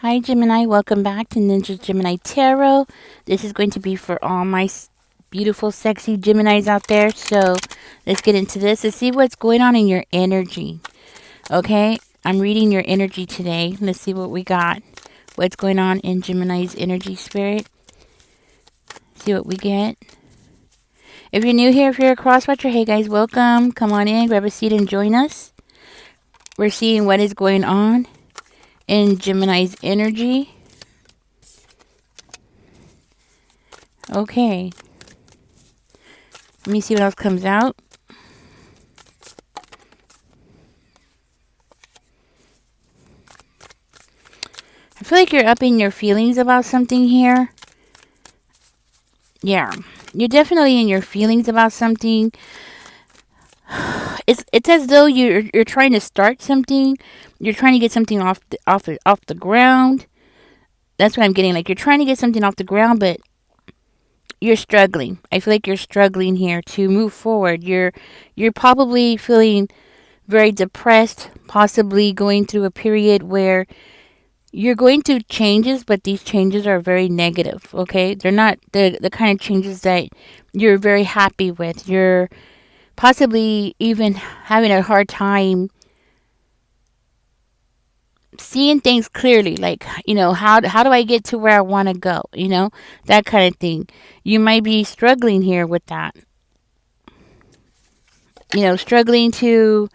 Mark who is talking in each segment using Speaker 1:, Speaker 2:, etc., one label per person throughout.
Speaker 1: Hi Gemini, welcome back to Ninja Gemini Tarot. This is going to be for all my beautiful, sexy Geminis out there. So let's get into this and see what's going on in your energy. Okay, I'm reading your energy today. Let's see what we got. What's going on in Gemini's energy spirit. See what we get. If you're new here, if you're a cross-watcher, hey guys, welcome. Come on in, grab a seat and join us. We're seeing what is going on in Gemini's energy. Okay. Let me see what else comes out. I feel like you're up in your feelings about something here. Yeah. You're definitely in your feelings about something. It's as though you're trying to start something. You're trying to get something off the ground. That's what I'm getting. Like you're trying to get something off the ground, but you're struggling. I feel like you're struggling here to move forward. You're probably feeling very depressed, possibly going through a period where you're going through changes, but these changes are very negative, okay? They're not the kind of changes that you're very happy with. You're possibly even having a hard time seeing things clearly, like, how do I get to where I want to go, that kind of thing. You might be struggling here with that, struggling to,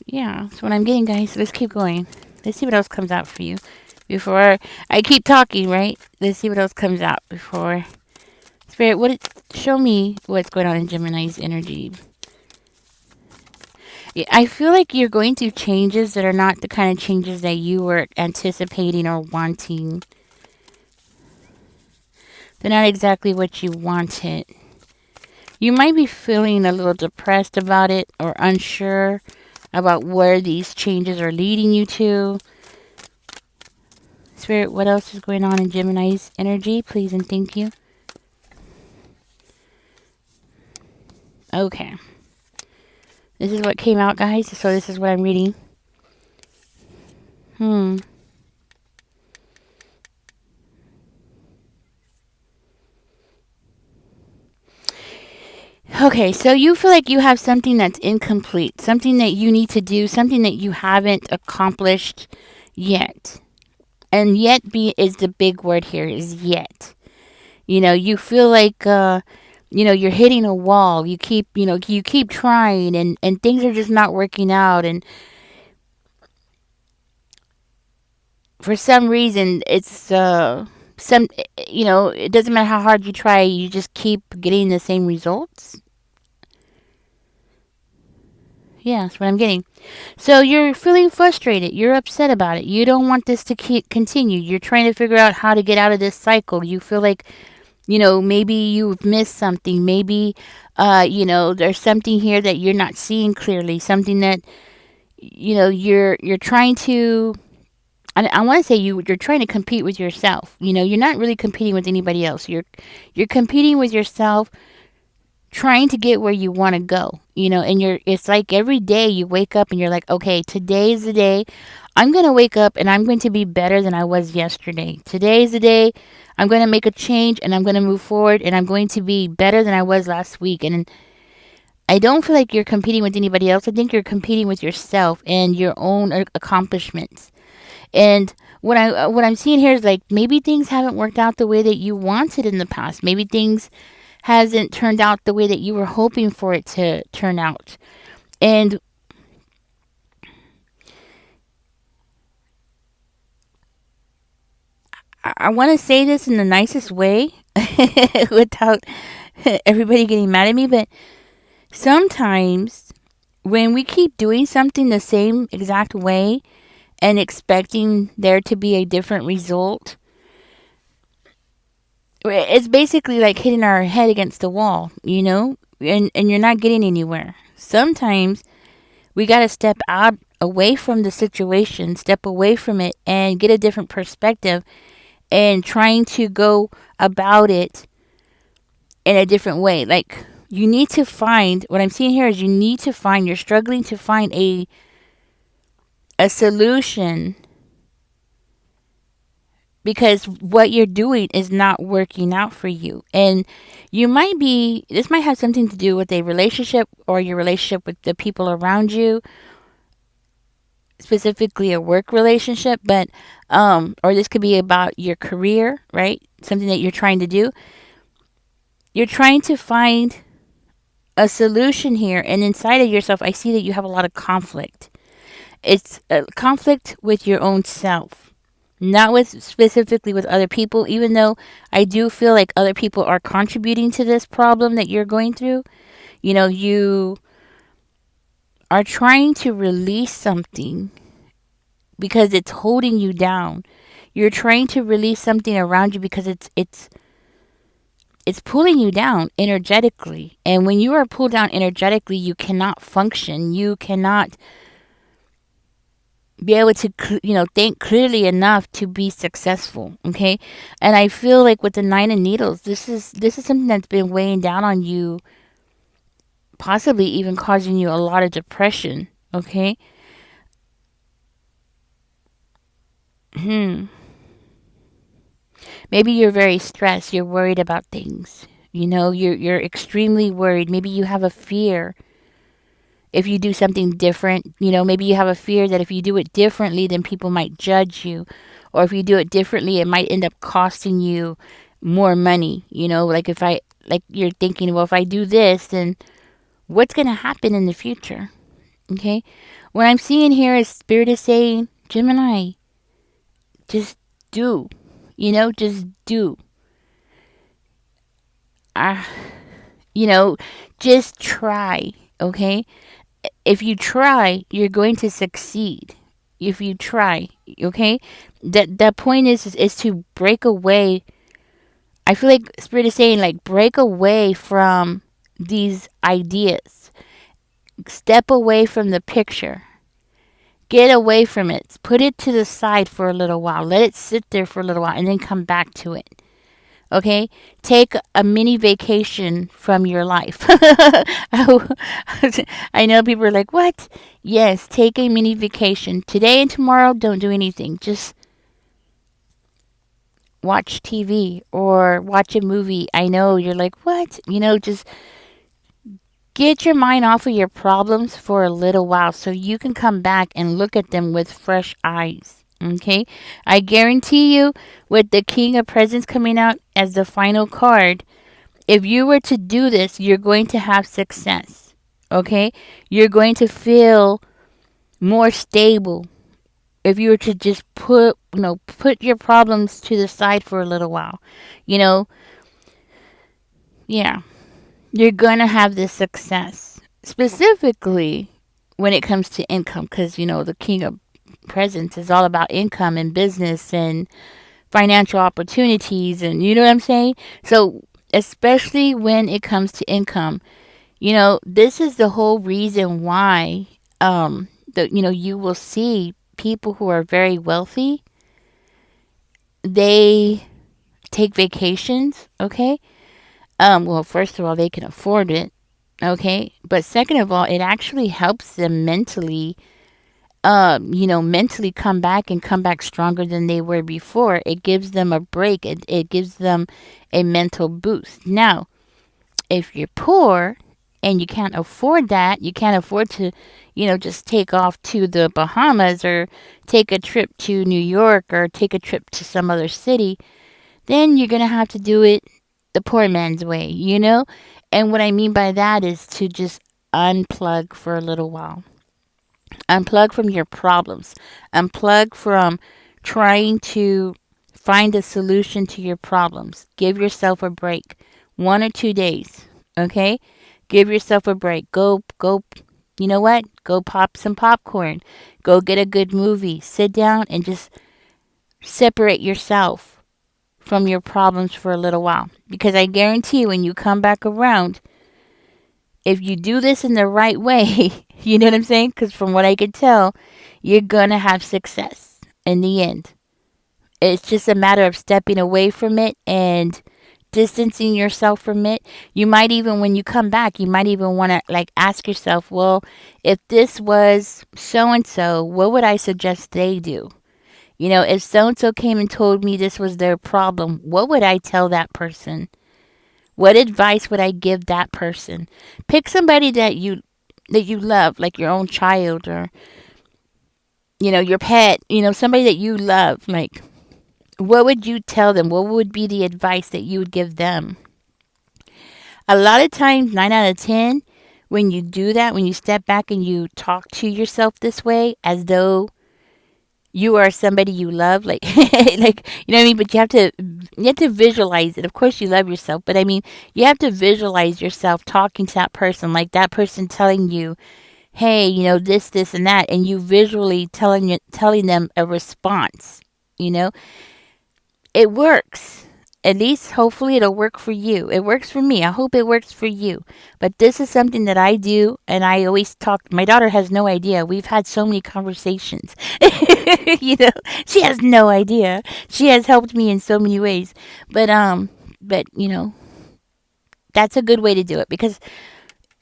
Speaker 1: yeah, that's what I'm getting, guys. So let's keep going. Let's see what else comes out for you before I keep talking, right? Let's see what else comes out before. Spirit, show me what's going on in Gemini's energy. I feel like you're going through changes that are not the kind of changes that you were anticipating or wanting. They're not exactly what you wanted. You might be feeling a little depressed about it or unsure about where these changes are leading you to. Spirit, what else is going on in Gemini's energy? Please and thank you. Okay. This is what came out, guys. So this is what I'm reading. Okay, so you feel like you have something that's incomplete, something that you need to do, something that you haven't accomplished yet. And yet is the big word here, is yet. You feel like you're hitting a wall. You keep trying and things are just not working out, and for some reason it doesn't matter how hard you try, you just keep getting the same results. Yeah, that's what I'm getting. So you're feeling frustrated. You're upset about it. You don't want this to continue. You're trying to figure out how to get out of this cycle. You feel like, maybe you've missed something. Maybe, there's something here that you're not seeing clearly. Something that, you're trying to. I want to say you're trying to compete with yourself. You're not really competing with anybody else. You're competing with yourself, trying to get where you want to go, and it's like every day you wake up and you're like, okay, today is the day I'm going to wake up and I'm going to be better than I was yesterday. Today is the day I'm going to make a change and I'm going to move forward and I'm going to be better than I was last week. And I don't feel like you're competing with anybody else. I think you're competing with yourself and your own accomplishments. And what I'm seeing here is like maybe things haven't worked out the way that you wanted in the past. Maybe things hasn't turned out the way that you were hoping for it to turn out. And I want to say this in the nicest way without everybody getting mad at me, but sometimes when we keep doing something the same exact way and expecting there to be a different result, it's basically like hitting our head against the wall, and you're not getting anywhere. Sometimes we got to step out away from the situation, step away from it and get a different perspective and trying to go about it in a different way. Like you need to find, what I'm seeing here is you're struggling to find a solution because what you're doing is not working out for you. And this might have something to do with a relationship or your relationship with the people around you, specifically a work relationship, but, or this could be about your career, right? Something that you're trying to do. You're trying to find a solution here, and inside of yourself, I see that you have a lot of conflict. It's a conflict with your own self, not with specifically with other people, even though I do feel like other people are contributing to this problem that you're going through. You are trying to release something because it's holding you down. You're trying to release something around you because it's pulling you down energetically. And when you are pulled down energetically, you cannot function. You cannot be able to think clearly enough to be successful. Okay. And I feel like with the Nine of Needles, this is something that's been weighing down on you, possibly even causing you a lot of depression. Okay. Maybe you're very stressed, you're worried about things. You're extremely worried. Maybe you have a fear if you do something different. Maybe you have a fear that if you do it differently, then people might judge you. Or if you do it differently, it might end up costing you more money. Like you're thinking, well, if I do this, then what's going to happen in the future? Okay. What I'm seeing here is Spirit is saying, Gemini, just do. Just do. Uh, you know, just try. Okay. If you try, you're going to succeed. If you try, okay? That point is to break away. I feel like Spirit is saying, like, break away from these ideas. Step away from the picture. Get away from it. Put it to the side for a little while. Let it sit there for a little while and then come back to it. Okay? Take a mini vacation from your life. I know people are like, what? Yes, take a mini vacation. Today and tomorrow, don't do anything. Just watch TV or watch a movie. I know you're like, what? Just get your mind off of your problems for a little while so you can come back and look at them with fresh eyes. Okay? I guarantee you, with the King of Presents coming out as the final card, if you were to do this, you're going to have success. Okay? You're going to feel more stable if you were to just put your problems to the side for a little while. Yeah. You're going to have this success. Specifically when it comes to income, because the King of Presents is all about income and business and financial opportunities, and you know what I'm saying? So, especially when it comes to income, this is the whole reason why you will see people who are very wealthy, they take vacations. Okay. Well, first of all, they can afford it. Okay. But second of all, it actually helps them mentally, mentally come back and come back stronger than they were before. It gives them a break. It gives them a mental boost. Now, if you're poor and you can't afford that, you can't afford to, just take off to the Bahamas or take a trip to New York or take a trip to some other city, then you're going to have to do it the poor man's way. And what I mean by that is to just unplug for a little while. Unplug from your problems. Unplug from trying to find a solution to your problems. Give yourself a break. 1 or 2 days. Okay? Give yourself a break. Go, you know what? Go pop some popcorn. Go get a good movie. Sit down and just separate yourself from your problems for a little while. Because I guarantee when you come back around, if you do this in the right way, you know what I'm saying? Because from what I can tell, you're going to have success in the end. It's just a matter of stepping away from it and distancing yourself from it. You might even, when you come back, you might even want to ask yourself, well, if this was so and so, what would I suggest they do? If so and so came and told me this was their problem, what would I tell that person? What advice would I give that person? Pick somebody that you love, like your own child, or your pet, somebody that you love. Like, what would you tell them? What would be the advice that you would give them? A lot of times, 9 out of 10, when you do that, when you step back and you talk to yourself this way, as though you are somebody you love, like like, you know what I mean, but you have to visualize it. Of course you love yourself, but I mean, you have to visualize yourself talking to that person, like that person telling you, hey, this and that, and you visually telling them a response. you know it works. At least, hopefully, it'll work for you. It works for me. I hope it works for you. But this is something that I do, and I always talk. My daughter has no idea. We've had so many conversations. you know, she has no idea. She has helped me in so many ways. But that's a good way to do it, because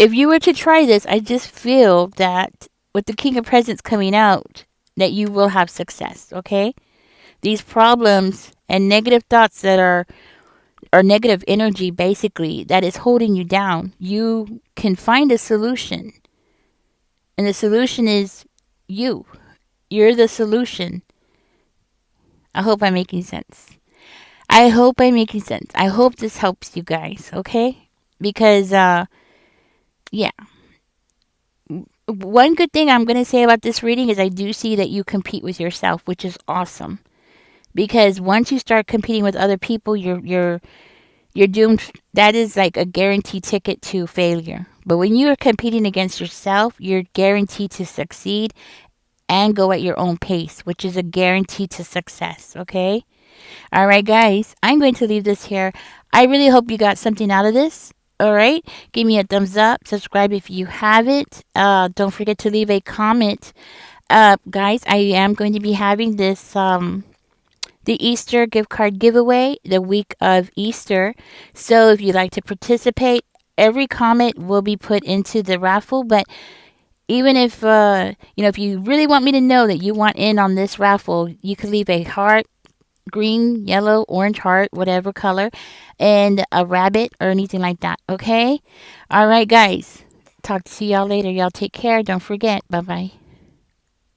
Speaker 1: if you were to try this, I just feel that with the King of Presents coming out, that you will have success. Okay, these problems and negative thoughts that are or negative energy, basically, that is holding you down, you can find a solution. And the solution is you. You're the solution. I hope I'm making sense. I hope I'm making sense. I hope this helps you guys, okay? Because, yeah. One good thing I'm going to say about this reading is I do see that you compete with yourself, which is awesome. Because once you start competing with other people, you're doomed. That is like a guaranteed ticket to failure. But when you are competing against yourself, you're guaranteed to succeed and go at your own pace, which is a guarantee to success. Okay? All right, guys, I'm going to leave this here. I really hope you got something out of this. All right, give me a thumbs up, subscribe if you haven't. Don't forget to leave a comment. Guys, I am going to be having this the Easter gift card giveaway the week of Easter. So if you'd like to participate, every comment will be put into the raffle. But even if you really want me to know that you want in on this raffle, you can leave a heart, green, yellow, orange heart, whatever color, and a rabbit or anything like that. Okay? All right, guys. Talk to y'all later. Y'all take care. Don't forget. Bye bye.